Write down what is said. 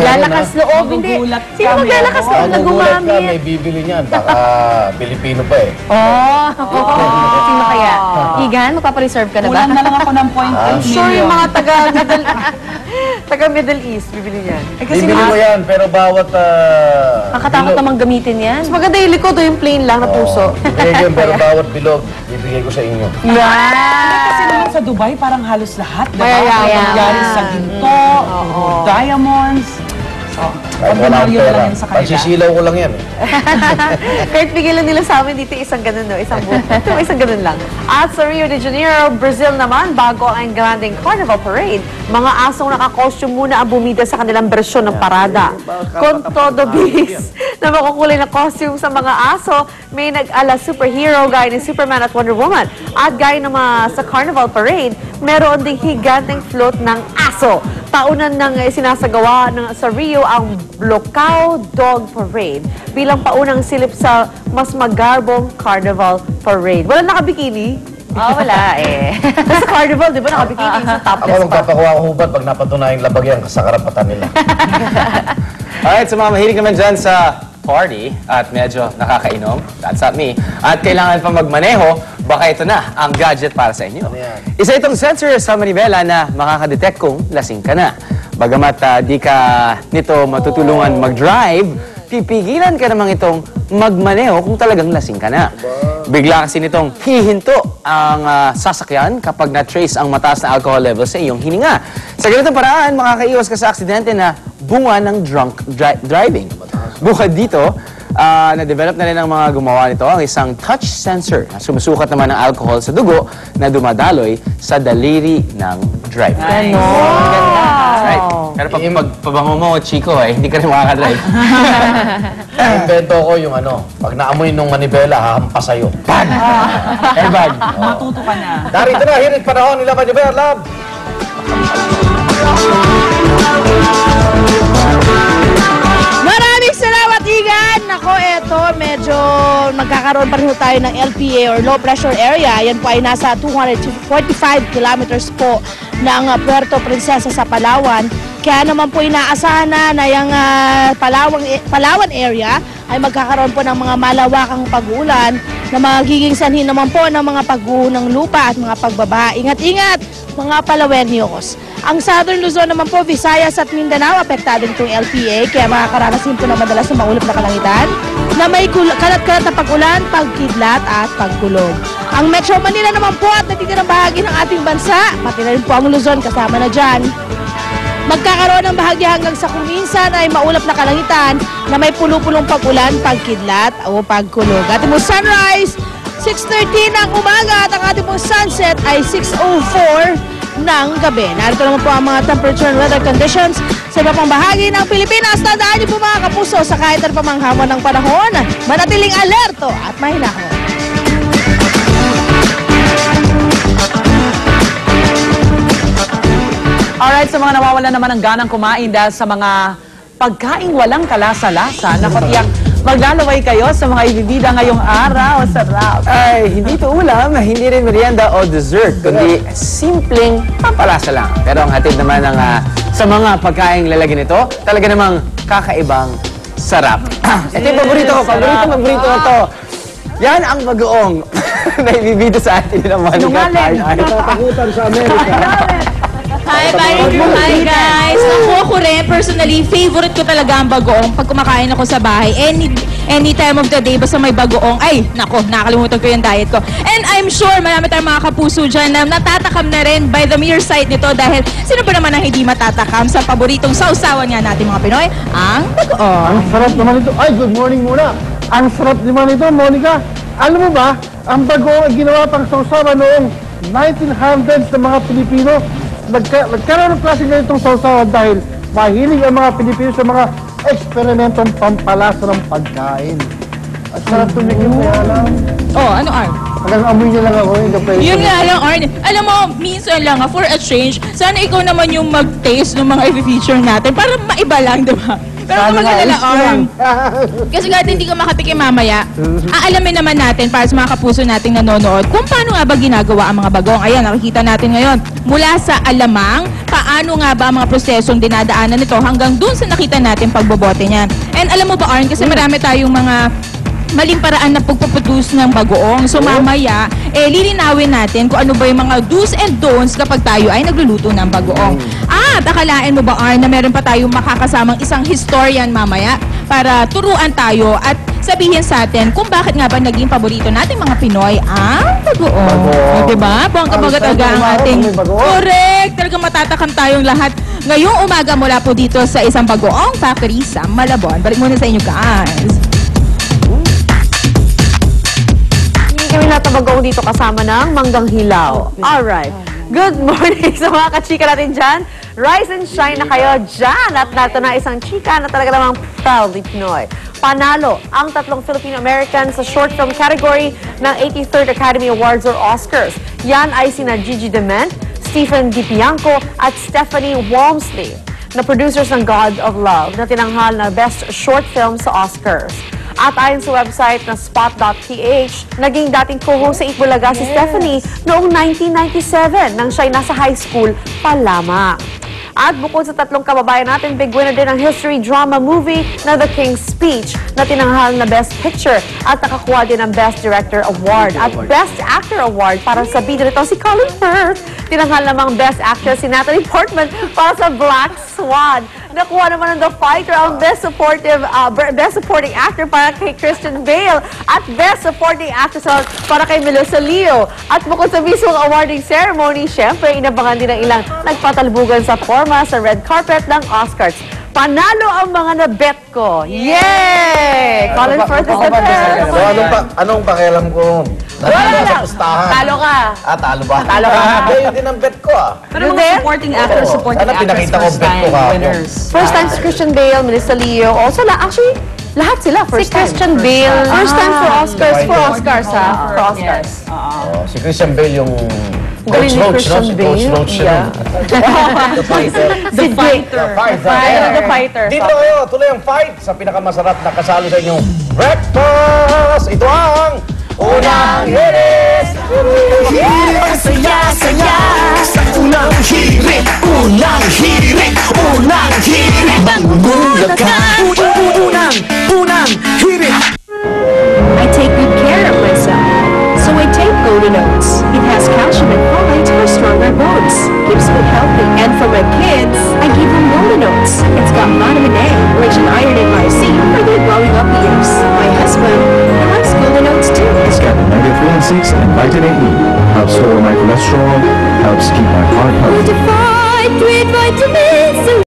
Maglalakas loob, hindi. Sino maglalakas loob na gumamit? May bibili niyan. Baka Pilipino pa eh. Sino kaya? Igan, magpapareserve ka na ba? Kulang na lang ako ng point I'm sure yung mga taga-Middle East, bibili niyan. Bibili mo yan, pero bawat... Makatakot namang gamitin yan. Mas maganda yung likod o yung plain lang na puso. Bibigay pero bawat bilog, bibigay ko sa inyo. Kasi naman sa Dubai, parang halos lahat. Mayayaman. Galing sa ginto, diamonds. So, ordinaryo na lang yan sa kanila. Pagsisilaw ko lang yan eh. Kahit bigyan lang nila sa amin dito isang ganun, no? Isang buwan. Ito, isang ganun lang. At sa Rio de Janeiro, Brazil naman, bago ang Granding Carnival Parade, mga asong naka-costume muna ang bumida sa kanilang bersyon ng parada. Con todo bis na makukulay na costume sa mga aso, may nag-ala superhero gaya ni Superman at Wonder Woman. At gaya naman sa Carnival Parade, meron ding higanteng float ng aso. Taunan nang sinasagawa sa Rio ang Blocao Dog Parade bilang paunang silip sa mas magarbong Carnival Parade. Wala nakabikini? Wala eh. Sa Carnival, di ba nakabikini sa topless Ako pa? magpapakuha ko hubad pag napatunayang labag yan sa karapatan nila. Alright, sa mga mahilig naman dyan sa party at medyo nakakainom, that's not me, at kailangan pa magmaneho, baka ito na ang gadget para sa inyo. Isa itong sensor sa manibela na makakadetect kung lasing ka na. Bagamat di ka nito matutulungan mag-drive, pipigilan ka namang itong magmaneho kung talagang lasing ka na. Bigla kasi nitong hihinto ang sasakyan kapag na-trace ang mataas na alcohol level sa iyong hininga. Sa ganitong paraan, makakaiwas ka sa aksidente na bunga ng drunk driving. Bukod dito, na-develop na rin ng mga gumawa nito ang isang touch sensor na sumusukat naman ng alcohol sa dugo na dumadaloy sa daliri ng driver. Right. Pero pag pabango mo, Chico, hindi ka rin makakadrive. Invento ko yung pag naamoy nung manibela, hahampas sa'yo. Bang! Airbag. Matuto ka na. Darito na, hirit panahon nila manibela, love! Maraming salamat, Igan! Nako, eto, medyo magkakaroon pa rin tayo ng LPA or low pressure area. Yan po ay nasa 245 kilometers po ng Puerto Princesa sa Palawan. Kaya naman po inaasahan na yung Palawan area ay magkakaroon po ng mga malawakang pag-ulan na magiging sanhin naman po ng mga pagguho ng lupa at mga pagbabaha. Ingat-ingat, mga Palawenyos. Ang Southern Luzon naman po, Visayas at Mindanao, apektado itong LPA, kaya makakaranasin po na madalas na maulap na kalangitan na may kalat-kalat na pag-ulan, pagkidlat at pagkulog. Ang Metro Manila naman po at natitirang bahagi ng ating bansa, pati na rin po ang Luzon kasama na dyan. Magkakaroon ng bahagya hanggang sa kung minsan ay maulap na kalangitan na may pulo-pulong pag-ulan, pagkidlat o pagkulog. Ating mong sunrise, 6:13 ng umaga at ang ating mong sunset ay 6:04 ng gabi. Narito naman po ang mga temperature and weather conditions sa iba pang bahagi ng Pilipinas. Tandaan niyo po mga kapuso, sa kahit ano pamang hamon ng panahon, manatiling alerto at mahinahon. Alright, sa mga nawawalan naman ng ganang kumain dahil sa mga pagkaing walang kalasa-lasa, nakatiyak maglalaway kayo sa mga ibibida ngayong araw. Sarap! Ay, hindi ito ulam, hindi rin merienda o dessert, kundi simpleng pampalasa lang. Pero ang hatid naman ng, sa mga pagkaing lalagyan nito, talaga namang kakaibang sarap. Ito yung paborito ko, paborito ko to. Yan ang bagoong na ibibida sa atin ng Monica Tarnay. Natakutan sa Amerika. Hi, hi guys! Ako rin, personally, favorite ko talaga ang bagoong pag kumakain ako sa bahay. Any time of the day, basta may bagoong, ay, nako, nakalimutan ko yung diet ko. And I'm sure marami tayong mga kapuso dyan na natatakam na rin by the mere sight nito dahil sino ba naman ang hindi matatakam sa paboritong sausawan nga natin mga Pinoy, ang bagoong. Ang sarap naman ito. Ay, good morning muna. Ang sarap naman ito, Monica. Alam mo ba, ang bagoong ay ginawa pang sausawan noong 1900s ng mga Pilipino. Nagkaroon ng klase ganitong sausawan dahil mahilig ang mga Pilipino sa mga eksperimentong pampalasa ng pagkain. At sarap tumikim mo yan lang. Oh, ano Arn? Hanggang amoy niya lang ako. Yun nga lang, Arn. Alam mo, minsan lang, for a change, sana ikaw naman yung mag-taste ng mga i-feature natin para maiba lang, di ba? Pero kung mag-alala, kasi kahit hindi ka makatikim mamaya, aalamin naman natin para sa mga kapuso nating nanonood kung paano nga ba ginagawa ang mga bagong. Ayan, nakikita natin ngayon. Mula sa alamang, paano nga ba ang mga prosesong dinadaanan nito hanggang dun sa nakita natin pagbobote niyan. And alam mo ba, Arn, kasi marami tayong mga maling paraan na pagpuputus ng bagoong. So mamaya, lilinawin natin kung ano ba yung mga do's and don'ts kapag tayo ay nagluluto ng bagoong. At akalain mo ba, Arn, na meron pa tayong makakasamang isang historian mamaya para turuan tayo at sabihin sa atin kung bakit nga ba naging paborito nating mga Pinoy ang bagoong. O, diba? Bongga-bongga talaga ang ating... Correct! Talagang matatakam tayong lahat ngayong umaga mula po dito sa isang bagoong factory sa Malabon. Balik muna sa inyo, guys. Kami natabagoong dito kasama ng Manggang Hilaw. Alright. Good morning sa mga kachika natin dyan. Rise and shine na kayo dyan. At nato na isang chika na talaga namang proudly Pinoy. Panalo ang 3 Filipino-American sa short film category ng 83rd Academy Awards or Oscars. Yan ay sina Gigi Dement, Stephen DiPianco at Stephanie Walmsley, na producers ng God of Love, na tinanghal na Best Short Film sa Oscars. At ayon sa website na spot.ph, naging dating co-host sa Itbulaga si Stephanie noong 1997 nang siya'y nasa high school pa lamang. At bukod sa 3 kababayan natin, big winner din ang history drama movie na The King's Speech na tinanghal na Best Picture at nakakuha din ng Best Director Award at Best Actor Award para sa bida nito si Colin Firth. Tinanghal namang Best Actress si Natalie Portman para sa Black Swan. Nakuha naman ng The Fighter ang Best Supporting Actor para kay Christian Bale at Best Supporting Actress para kay Melissa Leo. At bukod sa mismong awarding ceremony, syempre inabangan din ng ilang nagpatalbugan sa forma sa red carpet ng Oscars. Panalo ang mga na-bet ko. Yay! Colin Firth is the best. So, anong pakialam ko? Natalo sa pustahan. Talo ka. Talo ba? Talo ka. Hindi, yun din ang bet ko Pero mga supporting actor, supporting Sana actress, pinakita ko first bet ko time kahapon. winners. First time si Christian Bale, Melissa Leo. Also, actually, lahat sila first time. Christian Bale. First time for Oscars. Fighter. For Oscars, ha? For Oscars. Yes. Si Christian Bale yung Galing Coach ni Roach, no? Christian Si Coach Bale. Roach Yeah. The Fighter. Si Fighter. The Fighter. Dito kayo, tuloy ang fight sa pinakamasarap na kasalo sa inyong breakfast. Ito ang Unang Hirit! Saya-saya sa unang hirit, unang hirit, unang hirit. Magugulat ka. Unang hirit. I take good care of myself, so I take Golden Oats. It has calcium and folate for stronger bones, keeps me healthy. And for my kids, I give them Golden Oats. It's got vitamin A, rich in iron and lysine for their growing up years. My husband likes Golden Oats too. It's got omega-3 and 6 and vitamin E. Helps lower my cholesterol, helps keep my heart healthy. Fortified with vitamins.